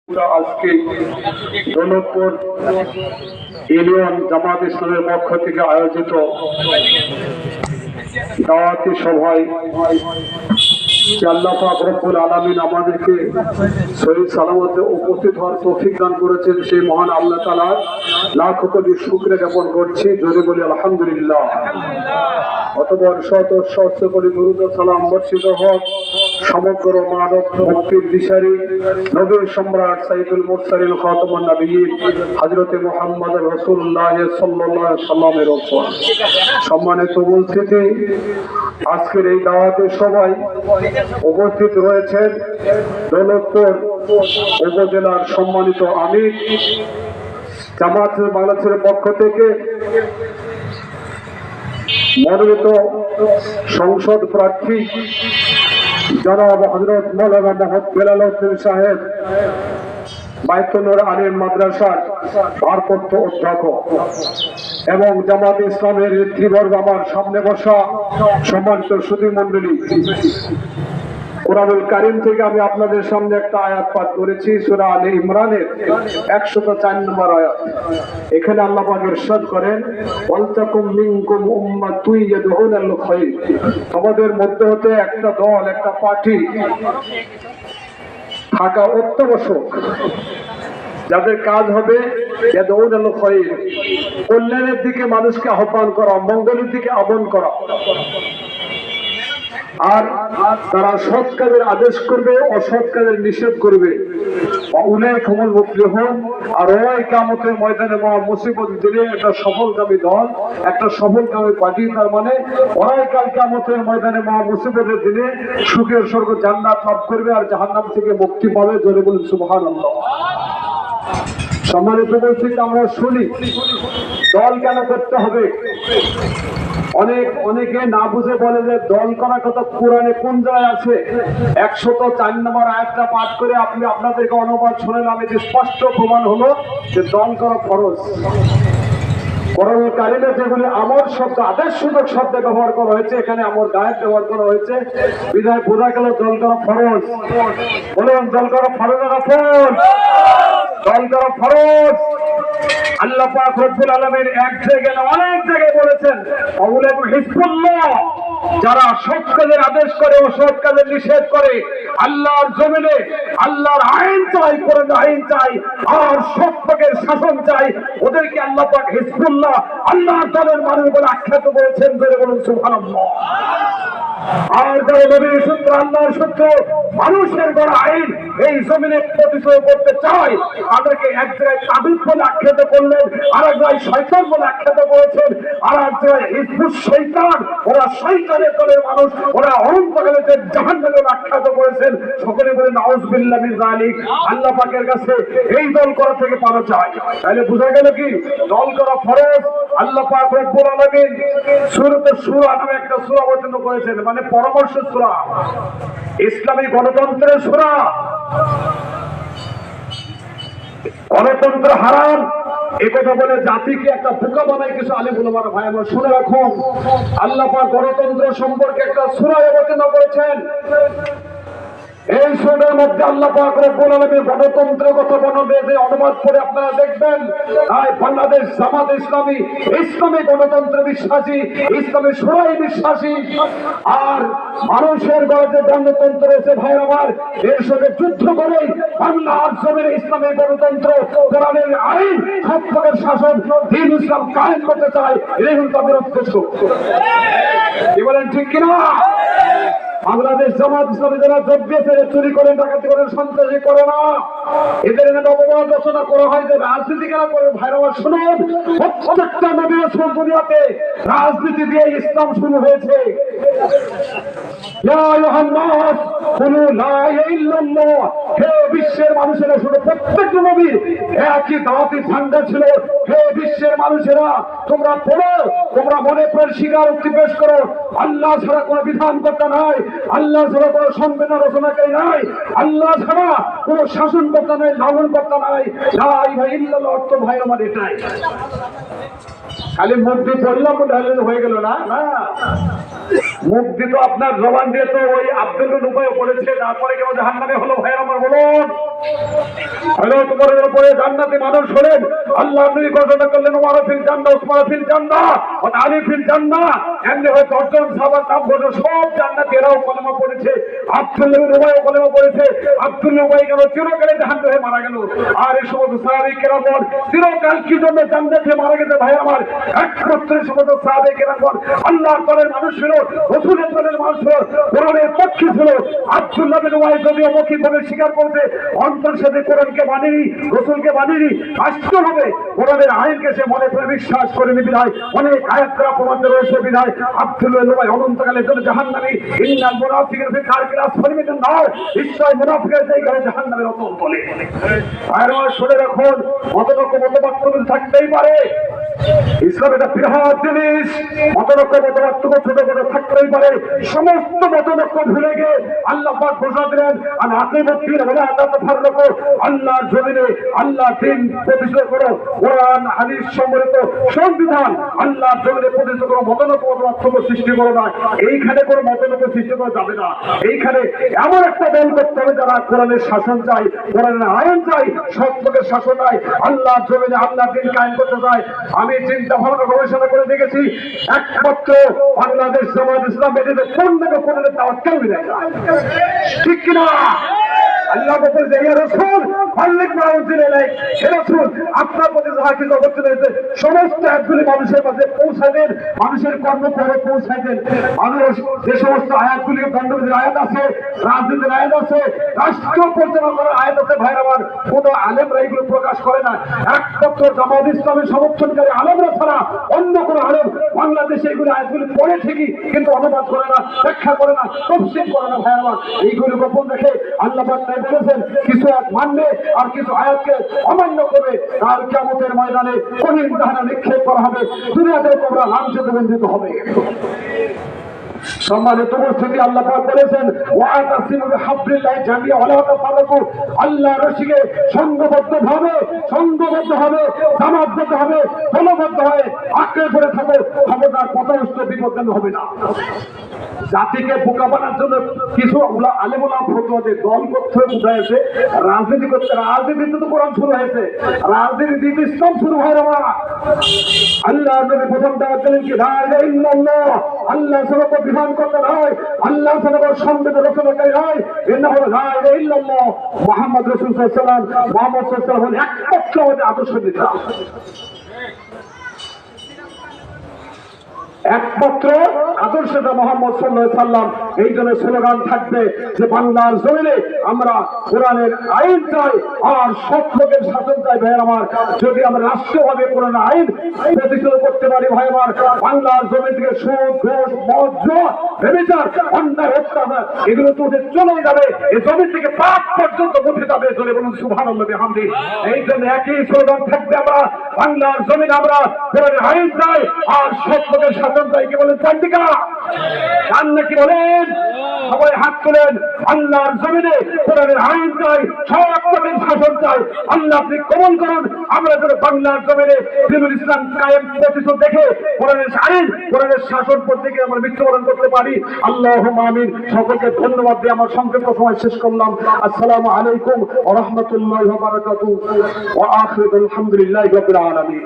আজকে দৌলতপুর ইউনিয়ন জামাত ইসলামের পক্ষ থেকে আয়োজিত দাওয়াতি সভায় আল্লাহ পাক রব্বুল আলামিন আমাদেরকে সহি সালামতে উপস্থিত হওয়ার তৌফিক দান করেছেন। সেই মহান আল্লাহ তাআলার লাখ কোটি শুকরিয়া জ্ঞাপন করছি। জোরে বলি আলহামদুলিল্লাহ। অতঃপর শত শত কোটি দরুদ ও সালাম বর্ষিত হোক সমগ্র মানব মুক্তির দিশারি নবীর সম্রাট সাইয়্যিদুল মুরসালিন খাতামুন নবিয়্যিন হযরতে মুহাম্মদ রাসূলুল্লাহ সাল্লাল্লাহু আলাইহি ওয়াসাল্লামের উপর। সম্মানিত উপস্থিতি, আজকের এই দাওয়াতের সভায় উপস্থিত রয়েছেন দৌলতপুর উপজেলার সম্মানিত আমির, জামাত বাংলাদেশের পক্ষ থেকে মনোনীত সংসদ প্রার্থী জনাব হযরত মাওলানা মোহাম্মদ বেলাল উদ্দিন সাহেব, বায়তুল আলিম মাদ্রাসার ভারপ্রাপ্ত অধ্যক্ষ, এবং জামাত ইসলামের নেতৃবর্গ, আমার সামনে বসা সম্মানিত সুধী মণ্ডলী। কোরআনুল কারীম থেকে আমি আপনাদের সামনে একটা আয়াত পাঠ করেছি, সূরা আলে ইমরানের 104 নম্বর আয়াত। এখানে আল্লাহ পাক ইরশাদ করেন, ওয়ালতাকুম মিনকুম উম্মাতুন ইয়াদউনা ইলাল খায়র, তোমাদের মধ্যে হতে একটা দল, একটা পার্টি থাকা অত্যাবশ্যক, যাদের কাজ হবে ইয়াদউনা ইলাল খায়র, কল্যাণের দিকে মানুষকে আহ্বান করা, মঙ্গলের দিকে আহ্বান করা, আর তারা সৎ কাজের আদেশ করবে, অসৎ কাজের নিষেধ করবে। উলাইকা হুমুল মুফলিহুন, আর ওই কিয়ামতের ময়দানে মহা মুসিবত দিলে একটা সফলকামী দল, একটা সফলকামী পার্টি, তার মানে ওরাই কাল কিয়ামতের ময়দানে মহা মুসিবতের দিনে সুখের স্বর্গ জান্নাত লাভ করবে আর জাহান্নাম থেকে মুক্তি পাবে। জোরে বলুন সুবহানাল্লাহ। সম্মানিত উপস্থিতি, আমরা শুনি দল কেন করতে হবে। অনেকে না বুঝে বলে যে দল করার কথা কোরআনে কোন জায়গায় আছে। 104 নম্বর আয়াতটা পাঠ করে আপনি আপনাদেরকে অনুবাদ শুনলাম, এটি স্পষ্ট প্রমাণ হলো যে দল করা ফরজ। কোরআনুল কারীমে যেগুলি আমর শব্দ, আদেশ সূচক শব্দে ব্যবহার করা হয়েছে, এখানে আমর গায়েব ব্যবহার করা হয়েছে, বিধায় বোঝা গেল দল করা ফরজ। বলুন, দল করা ফরজ না নফল? দল করা ফরজ। আল্লাহ পাক রব্বুল আলামিন এক জায়গায় না অনেক জায়গায় বলেছেন, আউলাইকা হিজবুল্লাহ, যারা সৎ কাজের আদেশ করে, অসৎ কাজের নিষেধ করে, আল্লাহর জমিনে আল্লাহর আইন চাই, কোরআন আইন চাই, আর সত্যের শাসন চাই, ওদেরকে আল্লাহ পাক হিজবুল্লাহ, আল্লাহর দলের মানুষ বলে আখ্যাত করেছেন। বলে বলুন সুবহানাল্লাহ। আর যারা নবীর সূত্র, আল্লাহর সূত্র, মানুষের গড়া আইন এই জমিনে প্রতিষ্ঠা করতে চায়, তাদেরকে এক জায়গায় তাগুত বলে আখ্যাত করলেন, আর এক জায়গায় শয়তান বলে আখ্যাত করেছেন, আর এক জায়গায় হিজবুশ শয়তান, ওরা শয়তানের দলের মানুষ, ওরা অনন্তকালেতে জাহান্নামে আখ্যাত করেছেন। সকলে বলে নাউযুবিল্লাহি মিন যালিক। আল্লাহ পাকের কাছে এই দল করা থেকে পাওয়া যায়। তাহলে বোঝা গেল কি দল করা ফরজ। আল্লাহ পাক রব্বুল আলামিন সূরাতে সূরা নামে একটা সূরা অবতীর্ণ করেছেন, মানে পরামর্শ সূরা, ইসলামী গণতন্ত্রের সূরা। গণতন্ত্র হারাম এই কথা বলে জাতিকে একটা বোকা বানায় কিছু আলেম ওলামার ভাই আমার শুনে রাখুন। আল্লাহ পাক গণতন্ত্র সম্পর্কে একটা সূরা অবতীর্ণ করেছেন। এই সূরার মধ্যে আল্লাহ পাক রব্বুল আলামিন গণতন্ত্রের কথা বলবে, যে অনুবাদ করে আপনারা দেখবেন, তাই বাংলাদেশ জামাত ইসলামী ইসলামী গণতন্ত্রে বিশ্বাসী, ইসলামী শূরায় বিশ্বাসী, আর মানুষের গড়ে যে গণতন্ত্র রয়েছে ভাই আমার, এর সঙ্গে যুদ্ধ করে বাংলার জমিনে ইসলামী গণতন্ত্র, কোরআনের আইন, সত্যের শাসন, দ্বীন ইসলাম কায়েম করতে চায়। এই হল তাদের উদ্দেশ্য। কি বলেন, ঠিক কিনা? বাংলাদেশ জামাত ইসলামী যারা যোগ দিয়েছে, চুরি করে, ডাকাতি করে, সন্ত্রাসী করে না, এদের এনে অপবাদ রচনা করা হয় যে রাজনীতি কেন করে। ভাইরা শুনুন, প্রত্যেকটা নবী রাসূল দুনিয়াতে রাজনীতি দিয়ে ইসলাম শুরু হয়েছে। ইয়া আইয়ুহান নাস কুলু লা ইলাহা ইল্লাল্লাহ, হে বিশ্বের মানুষেরা শুনো, প্রত্যেকটা নবীর একই দাওয়াতি ঝান্ডা ছিল। হে বিশ্বের মানুষেরা, তোমরা পড়ো, তোমরা মনে প্রাণ স্বীকারোক্তি পেশ করো, আল্লাহ ছাড়া কোনো বিধানকর্তা নাই, আল্লাহ ছাড়া কোনো সংবিধান রচনাকারী নাই, আল্লাহ ছাড়া কোনো শাসনকর্তা নাই, লালনকর্তা নাই। লা ইলাহা ইল্লাল্লাহ অর্থ ভাই আমার এটাই। খালি মুখ দিয়ে পড়লাম হয়ে গেল না, না, মুখ দিয়ে তো আপনার জবান দিয়ে তো ওই আব্দুল উপায় বলেছে তারপরে কেউ জাহান্নামে হলো? ভাইয়ের আমার বলুন, হলো তোমাদের উপরে জান্নাতি মানুষ হলেন। আল্লাহ নবী ঘোষণা করলেন ওমর ফিল জান্নাহ, উসমান ফিল জান্নাহ ওয়া আলী ফিল জান্নাহ। এমনি হয়ে 10 জন সাহাবার নাম বলে সব জান্নাতি, এরাও কলেমা পড়েছে। আব্দুল্লাহ বিন উবাইও কলেমা পড়েছে। আব্দুল্লাহ উবাই গেল চিরকালে জাহান্নামে মারা গেল। আর এই সমস্ত সাহাবী কেরামগণ চিরকাল কি জন্য জান্নাতে মারা গেছে? ভাই আমার, একমাত্র সমস্ত সাহাবী কেরামগণ আল্লাহর দলের মানুষ ছিল, রাসূলের দলের মানুষ ছিল, কোরআনের পক্ষে ছিল। আব্দুল্লাহ বিন উবাই যদিও মৌখিকভাবে স্বীকার করতে অন্তর সাথে কোরআনকে মানেনি, রাসূলকে মানেনি, আসতে হবে কোরআনের আইনকে সে মনে করে বিশ্বাস করে বিধায় অনেক আয়াত দ্বারা প্রমাণিত রয়েছে বিধায় আব্দুল্লাহ বিন উবাই অনন্তকালের জন্য জাহান্নামী। ইন্নাল মুনাফিকিনা ফি দারকিল আসফালি মিনান নার, নিশ্চয় মুনাফিকরা জায়গায় জাহান্নামের অতল তলে। আর শুনে রাখুন, মতপার্থক্য থাকতেই পারে, ইসলাম এটা বৃহৎ জিনিস। মতপার্থক্য ছোট ছোট থাকতেই পারে, সমস্ত মতপার্থক্য ভুলে গিয়ে আল্লাহ পাক ঘোষণা দিলেন আর আকিমুদ্দিন ওয়ালা তাতাফাররাকু, আল্লাহর জমিনে আল্লাহ দিন প্রতিষ্ঠা করো, কোরআন হাদিস সম্বলিত সংবিধান আল্লাহর জমিনে প্রতিষ্ঠা করো, মতপার্থক্য সৃষ্টি করো না। এইখানে কোনো মতপার্থক্য সৃষ্টি করা যাবে না। এইখানে এমন একটা দল করতে হবে যারা কোরআনের শাসন চাই, কোরআনের আইন চাই, সত্যের শাসন চাই, আল্লাহর জমিনে আল্লাহর দিন কায়েম করতে চায়। আমি চিন্তা ভাবনা গবেষণা করে দেখেছি, একমাত্র বাংলাদেশ জামাত ইসলাম এদের কোন থেকে কোরআনের দাওয়াত কেউ দেয় না, ঠিক কিনা? আল্লাহ বলতে যে রাসূল মালিক মাউজিল আলাইহি, হে রাসূল আপনার প্রতি যাহা কিছু অবতীর্ণ হয়েছে সমস্ত একগুলি মানুষের মাঝে পৌঁছায় দেন, মানুষের কর্মপরে পৌঁছায় দেন। মানুষ যে সমস্ত আয়াতগুলি দণ্ডবিধির আয়াত আছে, রাজনীতির আয়াত আছে, রাষ্ট্র পরিচালনার আয়াত আছে, ভাইয়ের আমার, কোন আলেমরা এগুলো প্রকাশ করে না। একমাত্র জামাত ইসলামের সমর্থনকারী আলেমরা ছাড়া অন্য কোন আলেম বাংলাদেশে এগুলি আয়াতগুলি পড়ে ঠিকই কিন্তু অনুবাদ করে না, ব্যাখ্যা করে না, তফসির করে না। ভাইয়ের আমার, এইগুলি গোপন রেখে আল্লাহ পাক বলেছেন কিছু আয়াত মানবে আর কিছু আয়াতকে অমান্য করবে, তার কিয়ামতের ময়দানে কঠিন জাহান্নামে নিক্ষেপ করা হবে, দুনিয়াতে তোমরা লাঞ্ছিত বঞ্চিত হবে। সম্মানিত উপস্থিতি, আল্লাহ পাক বলেছেন ওয়াতাসিমু বিহাবলিল্লাহি জামিআ ওয়া লা তাফাররাকু, আল্লাহর রশিকে সংঘবদ্ধভাবে জামাতবদ্ধভাবে দলবদ্ধ হয়ে আঁকড়ে পড়ে থাকো, খবরদার পথভ্রষ্ট বিপদগামী হবে না। জাতিকে বোকা বানার জন্য কিছু আলেম ওলামা ফতোয়া দেয়, দল করতে বুঝাইছে, রাজনীতি করতে, রাজনীতিতে তো কোরআন শুরু হয়েছে, রাজনীতি ইসলাম শুরু হয় না। আল্লাহ নবী প্রথম দাওয়াত দিলেন কি লা ইলাহা ইল্লাল্লাহ, আল্লাহ ছাড়া তো বিধান করতে নয়, আল্লাহ ছাড়া কোনো সংবিধান রচনাকারী নয়, এর নাম হলো লা ইলাহা ইল্লাল্লাহ, মুহাম্মদ রাসূলুল্লাহ সাল্লাল্লাহু আলাইহি ওয়াসাল্লাম, মুহাম্মদ সাল্লাল্লাহু আলাইহি ওয়াসাল্লাম একমাত্র আমাদের আদর্শ নেতা, একমাত্র আদর্শটা মোহাম্মদ সাল্লাল্লাহু আলাইহি সাল্লাম। এই জন্য স্লোগান থাকবে যে বাংলার জমিনে আমরা কোরআনের আইন চাই আর সৎ লোকের শাসন চাই। ভাই আমার, যদি আমরা রাষ্ট্রভাবে কোরআনের আইন প্রতিষ্ঠিত করতে পারি, ভাই আমার, বাংলার জমি থেকে সুদ, ঘুষ, মদ, জুয়া, ব্যভিচার, অন্যায়, অত্যাচার এগুলো তো চলে যাবে, এই জমি থেকে পাপ পর্যন্ত উঠে যাবে। চলে বলুন সুবহানাল্লাহ বিহামদিহি। এই জন্য একই স্লোগান থাকবে, আমরা বাংলার জমিনে আমরা কোরআনের আইন চাই আর সৎ লোকের শাসন চাই। কি বলেন চান্দিকা? চান নাকি বলেন? সবাই হাত তোলেন। আল্লাহর জমিনে কোরআনের আইন চাই, সৎ লোকের শাসন চাই। আল্লাহ আপনি কবুল করুন। আমরা যেন বাংলার জমিনে দ্বীনুল ইসলাম কায়েম প্রতিষ্ঠা দেখে কোরআনের আইন, কোরআনের শাসন প্রত্যেকে আমরা মৃত্যুবরণ করতে পারি। আল্লাহুম্মা আমিন। সকলকে ধন্যবাদ দিয়ে আমার সংক্ষিপ্ত সময় শেষ করলাম। আসসালামু আলাইকুম ওয়া রাহমাতুল্লাহি ওয়া বারাকাতুহু ওয়া আখিরু আলহামদুলিল্লাহি রাব্বিল আলামিন।